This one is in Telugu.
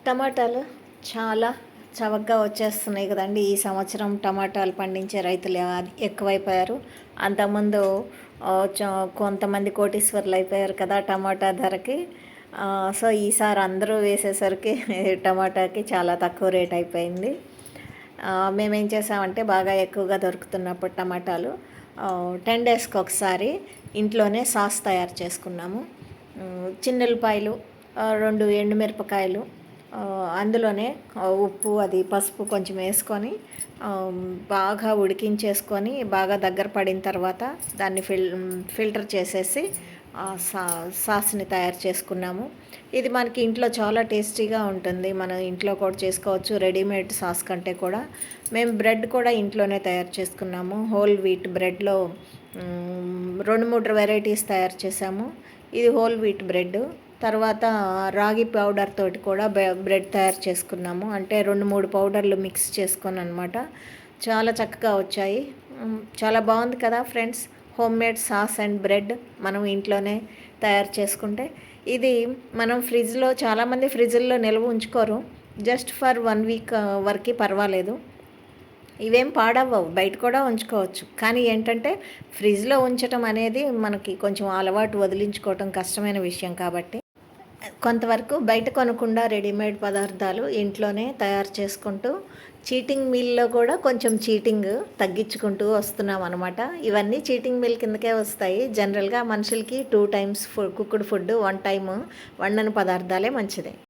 టమాటాలు చాలా చవకగా వచ్చేస్తున్నాయి కదండి. ఈ సంవత్సరం టమాటాలు పండించే రైతులు ఎక్కువైపోయారు. అంతకుముందు కొంతమంది కోటీశ్వర్లు అయిపోయారు కదా టమాటా ధరకి. సో ఈసారి అందరూ వేసేసరికి టమాటాకి చాలా తక్కువ రేట్ అయిపోయింది. మేమేం చేసామంటే బాగా ఎక్కువగా దొరుకుతున్నప్పుడు టమాటాలు 10 డేస్కి ఒకసారి ఇంట్లోనే సాస్ తయారు చేసుకున్నాము. చిన్నుల్లిపాయలు, 2 ఎండుమిరపకాయలు, అందులోనే ఉప్పు, అది పసుపు కొంచెం వేసుకొని బాగా ఉడికించేసుకొని బాగా దగ్గర పడిన తర్వాత దాన్ని ఫిల్టర్ చేసేసి సాస్ని తయారు చేసుకున్నాము. ఇది మనకి ఇంట్లో చాలా టేస్టీగా ఉంటుంది. మనం ఇంట్లో కూడా చేసుకోవచ్చు రెడీమేడ్ సాస్ కంటే కూడా. మేము బ్రెడ్ కూడా ఇంట్లోనే తయారు చేసుకున్నాము. హోల్ వీట్ బ్రెడ్లో 2-3 వెరైటీస్ తయారు చేసాము. ఇది హోల్ వీట్ బ్రెడ్. తర్వాత రాగి పౌడర్ తోటి కూడా బ్రెడ్ తయారు చేసుకున్నాము. అంటే 2-3 పౌడర్లు మిక్స్ చేసుకొని అనమాట. చాలా చక్కగా వచ్చాయి. చాలా బాగుంది కదా friends. Home made sauce and bread మనం ఇంట్లోనే తయారు చేసుకుంటే ఇది మనం చాలామంది ఫ్రిడ్జ్లో నిల్వ ఉంచుకోరు. జస్ట్ ఫర్ 1 వీక్ వరకు పర్వాలేదు. ఇవేం పాడవ్వవు, బయట కూడా ఉంచుకోవచ్చు. కానీ ఏంటంటే ఫ్రిడ్జ్లో ఉంచడం అనేది మనకి కొంచెం అలవాటు వదిలించుకోవటం కష్టమైన విషయం కాబట్టి కొంతవరకు బయట కొనకుండా రెడీమేడ్ పదార్థాలు ఇంట్లోనే తయారు చేసుకుంటూ చీటింగ్ మీల్లో కూడా కొంచెం చీటింగ్ తగ్గించుకుంటూ వస్తున్నాం అనమాట. ఇవన్నీ చీటింగ్ మీల్ కిందకే వస్తాయి. జనరల్గా మనుషులకి 2 టైమ్స్ కుక్డ్ ఫుడ్, 1 టైం వండని పదార్థాలే మంచిది.